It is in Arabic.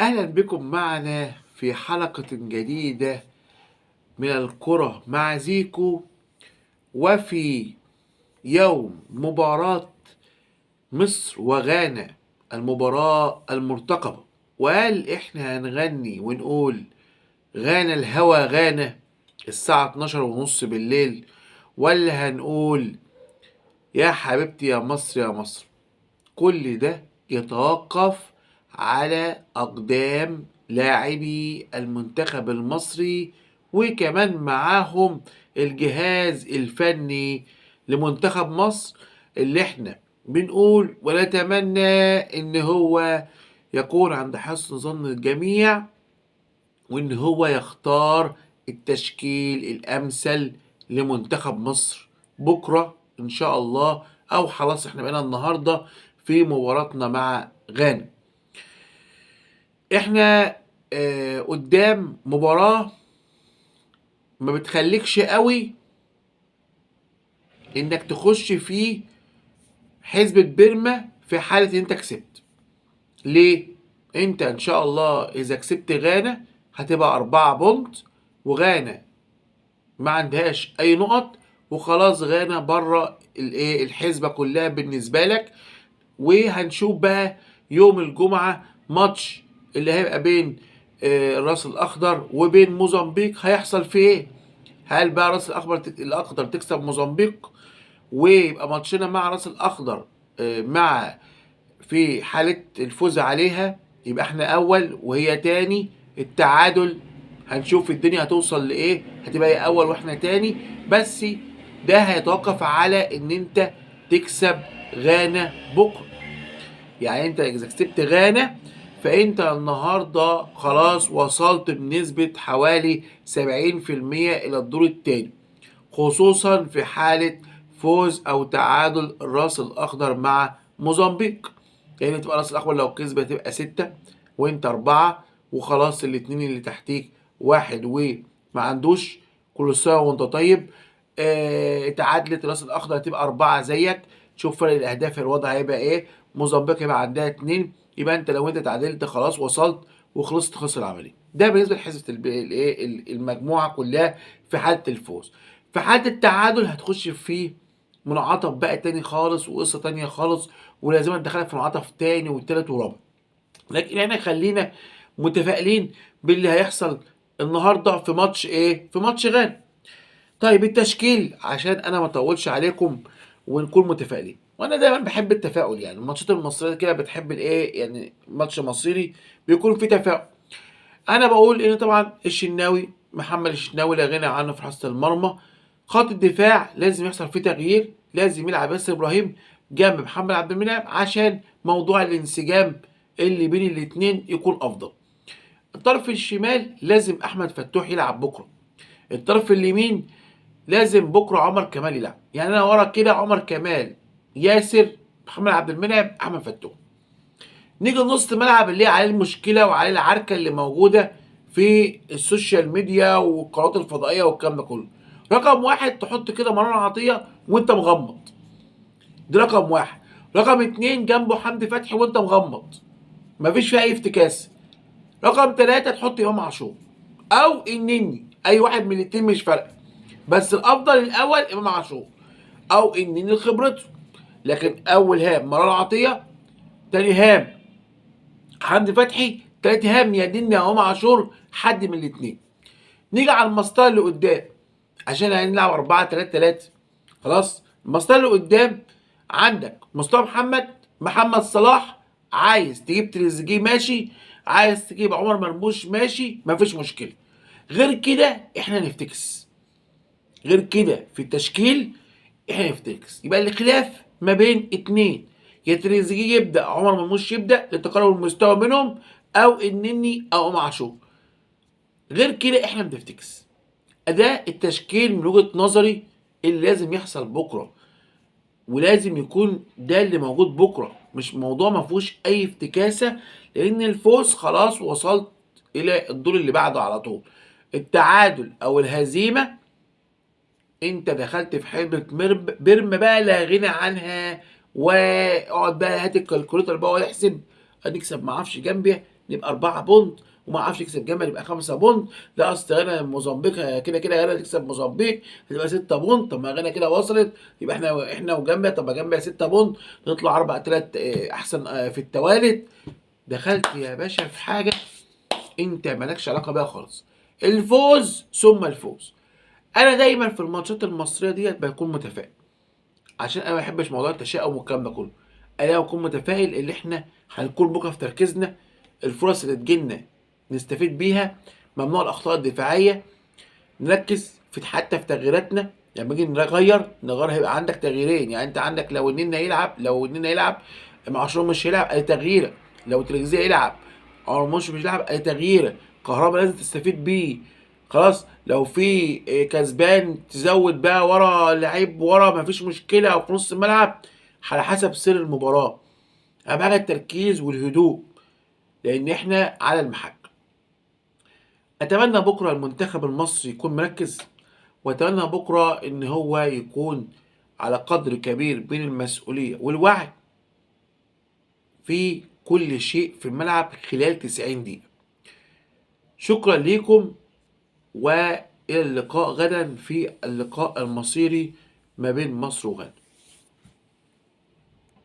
أهلا بكم معنا في حلقة جديدة من الكرة مع زيكو، وفي يوم مباراة مصر وغانا، المباراة المرتقبة. وهل احنا هنغني ونقول غانا الهوى غانا الساعة 12:30 بالليل، ولا هنقول يا حبيبتي يا مصر يا مصر؟ كل ده يتوقف على أقدام لاعبي المنتخب المصري، وكمان معاهم الجهاز الفني لمنتخب مصر، اللي احنا بنقول ونتمنى ان هو يكون عند حسن ظن الجميع، وان هو يختار التشكيل الامثل لمنتخب مصر بكره ان شاء الله، او خلاص احنا بقينا النهارده في مباراتنا مع غانا. احنا قدام مباراة ما بتخليكش قوي انك تخش في حسبة بيرما في حالة انت كسبت. ليه؟ انت ان شاء الله اذا كسبت غانا هتبقى 4 بونت، وغانا ما عندهاش اي نقط، وخلاص غانا بره الحسبة كلها بالنسبة لك. وهنشوف بقى يوم الجمعة ماتش اللي هيبقى بين الراس الأخضر وبين موزمبيق، هيحصل فيه ايه؟ هل بقى راس الأخضر تكسب موزمبيق ويبقى ماتشنا مع راس الأخضر مع في حالة الفوز عليها يبقى احنا أول وهي تاني؟ التعادل هنشوف الدنيا هتوصل لإيه، هتبقى هي أول واحنا تاني. بس ده هيتوقف على إن أنت تكسب غانا بكرة. يعني انت اذا كسبت غانا فانت النهارده خلاص وصلت بنسبة حوالي 70% الى الدور الثاني، خصوصا في حالة فوز او تعادل الراس الاخضر مع موزمبيق. يعني تبقى الراس الاخضر لو كسبت تبقى 6 وانت 4، وخلاص الاتنين اللي تحتيك واحد وما عندوش. كل سنة وانت طيب. اتعادلت الراس الاخضر هتبقى 4 زيك. شوف فرق الاهداف الوضع هيبقى ايه. موزمبيق يبقى عندها 2، يبقى انت لو انت تعادلت خلاص وصلت وخلصت، خسر العمليه. ده بالنسبه لحسبه الايه المجموعه كلها في حاله الفوز. في حاله التعادل هتخش في منعطف بقى تاني خالص وقصه تانيه خالص، ولازم ندخلك في منعطف تاني والتالت ورابع. لكن احنا خلينا متفائلين باللي هيحصل النهارده في ماتش ايه؟ في ماتش غانا. طيب التشكيل عشان انا ما اطولش عليكم ونكون متفائلين، وانا دايما بحب التفاؤل. يعني الماتشات المصريه كده بتحب الايه، يعني ماتش مصري بيكون فيه تفاؤل. انا بقول ان طبعا الشناوي، محمد الشناوي لا غنى عنه في حراسه المرمى. خط الدفاع لازم يحصل فيه تغيير، لازم يلعب ياسر ابراهيم جنب محمد عبد المنعم عشان موضوع الانسجام اللي بين الاتنين يكون افضل. الطرف الشمال لازم احمد فتوح يلعب بكره. الطرف اليمين لازم بكره عمر كمال يلعب. يعني انا ورا كده عمر كمال، ياسر، محمد عبد المنعم، احمد فتوح. نيجي نص ملعب اللي عليه المشكله وعليه العركه اللي موجوده في السوشيال ميديا والقنوات الفضائيه والكلام ده كله. رقم واحد تحط كده مروان عطيه وانت مغمض، دي رقم واحد. رقم اتنين جنبه حمدي فتحي وانت مغمض، مفيش فيها اي افتكاس. رقم ثلاثة تحط امام عاشور او النني، اي واحد من الاتنين مش فارقه، بس الافضل الاول امام عاشور او النني لخبرته. لكن اول هام مروان عطيه، تاني هام حمدي فتحي، تالت هام يا النني يا امام عاشور، حد من الاتنين. نيجي على المسطره اللي قدام عشان هنلعب 4-3-3. خلاص المسطره اللي قدام عندك مصطفى محمد صلاح. عايز تجيب تريزيجيه ماشي، عايز تجيب عمر مرموش ماشي، مفيش مشكله. غير كده احنا نفتكس، غير كده في التشكيل احنا نفتكس. يبقى الخلاف ما بين اتنين، يا تريزيجيه يبدا عمر مرموش يبدا لتقارب المستوى منهم، او النني او امام عاشور. غير كده احنا بنفتكس. ده التشكيل من وجهه نظري اللي لازم يحصل بكره، ولازم يكون ده اللي موجود بكره. مش موضوع ما فيهوش اي افتكاسه، لان الفوز خلاص وصلت الى الدور اللي بعده على طول. التعادل او الهزيمه انت دخلت في حلبة بيرم بقى لا غنى عنها. واقعد بقى هات الكالكوليتر بقى واحسب، هنكسب ما اعرفش جامبيا يبقى 4 بونت، وما عرفش يكسب جامبيا يبقى 5 بونت. لا اصل غانا موزمبيق كده كده غانا تكسب موزمبيق هتبقى 6 بونت. طب ما غانا كده وصلت يبقى احنا وجامبيا، طب ما جامبيا 6 بونت نطلع 3 احسن في التوالت. دخلت يا باشا في حاجه انت مالكش علاقه بيها خالص. الفوز ثم الفوز. انا دايما في الماتشات المصريه ديت بكون متفائل، عشان انا ما بحبش موضوع التشاؤم والكلام ده كله. انا بكون متفائل ان احنا هنكون بكره في تركيزنا، الفرص اللي تجيلنا نستفيد بيها، ممنوع الاخطاء الدفاعيه، نركز في حتى في تغييراتنا. لما نيجي نغير هيبقى عندك تغييرين. يعني انت عندك لو النني يلعب معشور مش هيلعب ادي تغييره، لو تريزيجيه يلعب او مش يلعب ادي تغييره. كهربا لازم تستفيد بيه. خلاص لو في كسبان تزود بقى ورا لعيب ورا مفيش مشكله، او في نص الملعب على حسب سير المباراه. اهم حاجه التركيز والهدوء، لان احنا على المحك. اتمنى بكره المنتخب المصري يكون مركز، واتمنى بكره ان هو يكون على قدر كبير من المسؤوليه والوعي في كل شيء في الملعب خلال 90 دقيقه. شكرا ليكم، والى اللقاء غدا في اللقاء المصيري ما بين مصر وغانا.